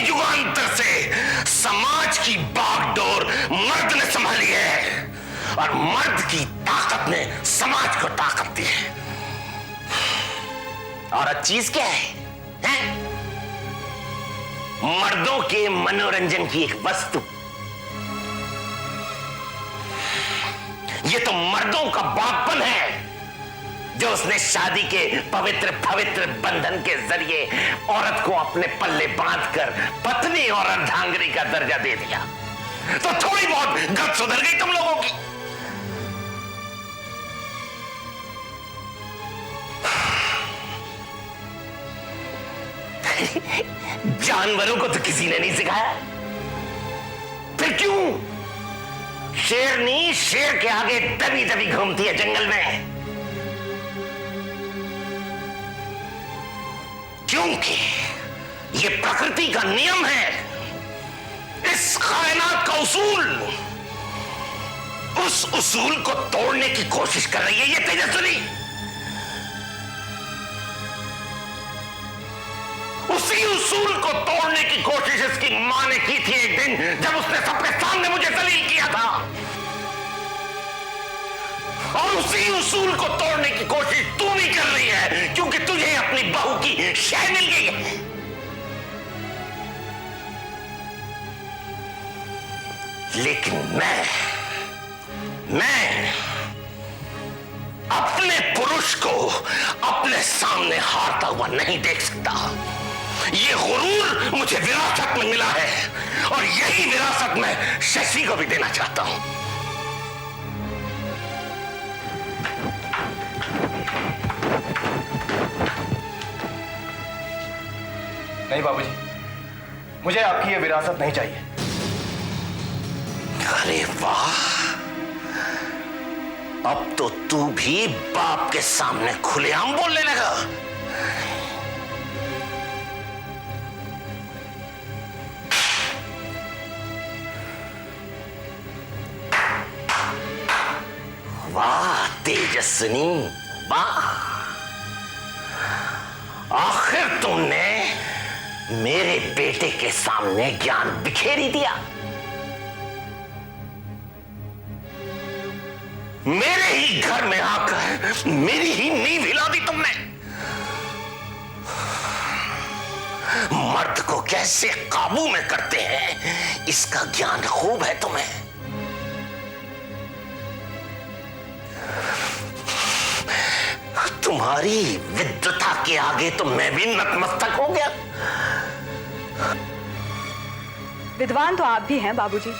युगांतर से समाज की बागडोर मर्द ने संभाली है और मर्द की ताकत ने समाज को ताकत दी है। और चीज क्या है? मर्दों के मनोरंजन की एक वस्तु। ये तो मर्दों का बापन है जो उसने शादी के पवित्र पवित्र बंधन के जरिए औरत को अपने पल्ले बांधकर पत्नी और अर्धांगिनी का दर्जा दे दिया। तो थोड़ी बहुत गत सुधर गई तुम लोगों की। जानवरों को तो किसी ने नहीं सिखाया, फिर क्यों शेरनी शेर के आगे दबी दबी घूमती है जंगल में? क्योंकि ये प्रकृति का नियम है, इस कायनात का उसूल। उस उसूल को तोड़ने की कोशिश कर रही है ये तेजस्विनी। उसी उसूल को तोड़ने की कोशिश इसकी मां ने की थी एक दिन, जब उसने सबके सामने मुझे जलील किया था। और उसी उसूल को तोड़ने की कोशिश तू भी कर रही है, क्योंकि तुझे अपनी बहू की शय मिल गई है। लेकिन मैं अपने पुरुष को अपने सामने हारता हुआ नहीं देख सकता। ये गुरूर मुझे विरासत में मिला है और यही विरासत मैं शशि को भी देना चाहता हूं। नहीं बाबूजी, मुझे आपकी ये विरासत नहीं चाहिए। अरे वाह, अब तो तू भी बाप के सामने खुलेआम बोलने लगा। वाह तेजस्विनी, वाह, आखिर तुमने मेरे बेटे के सामने ज्ञान बिखेर ही दिया। मेरे ही घर में आकर मेरी ही नींव हिला दी तुमने। मर्द को कैसे काबू में करते हैं इसका ज्ञान खूब है तुम्हें। तुम्हारी विद्वता के आगे तो मैं भी नतमस्तक हो गया। विद्वान तो आप भी हैं बाबूजी,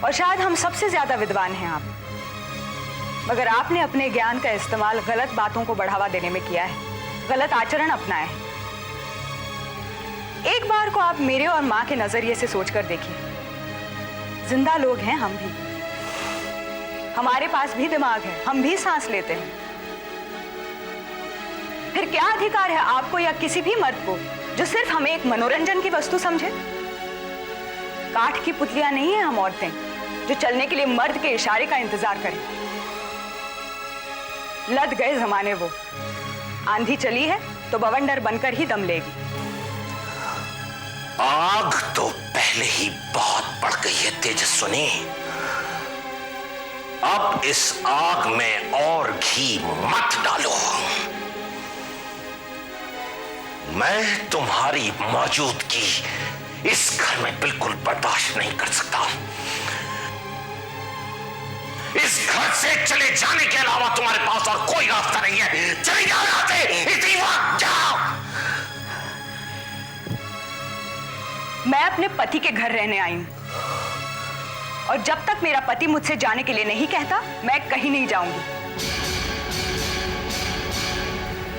और शायद हम सबसे ज्यादा विद्वान हैं आप। मगर आपने अपने ज्ञान का इस्तेमाल गलत बातों को बढ़ावा देने में किया है, गलत आचरण अपनाया है। एक बार को आप मेरे और मां के नजरिए से सोचकर देखिए। जिंदा लोग हैं हम भी, हमारे पास भी दिमाग है, हम भी सांस लेते हैं। फिर क्या अधिकार है आपको या किसी भी मर्द को जो सिर्फ हमें एक मनोरंजन की वस्तु समझे? काठ की पुतलियां नहीं है हम औरतें जो चलने के लिए मर्द के इशारे का इंतजार करें। लद गए जमाने वो, आंधी चली है तो बवंडर बनकर ही दम लेगी। आग तो पहले ही बहुत बढ़ गई है तेजस्विनी, अब इस आग में और घी मत डालो। मैं तुम्हारी मौजूदगी इस घर में बिल्कुल बर्दाश्त नहीं कर सकता। इस घर से चले जाने के अलावा तुम्हारे पास और कोई रास्ता नहीं है। चले जाओ यहां से, इसी वक्त जाओ। मैं अपने पति के घर रहने आई हूं, और जब तक मेरा पति मुझसे जाने के लिए नहीं कहता मैं कहीं नहीं जाऊंगी।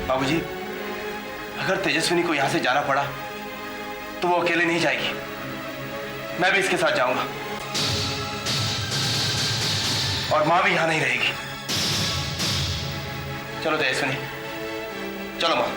बाबूजी, अगर तेजस्विनी को यहां से जाना पड़ा तो वो अकेले नहीं जाएगी, मैं भी इसके साथ जाऊंगा। और मां भी यहां नहीं रहेगी। चलो तेजस्विनी, चलो मां।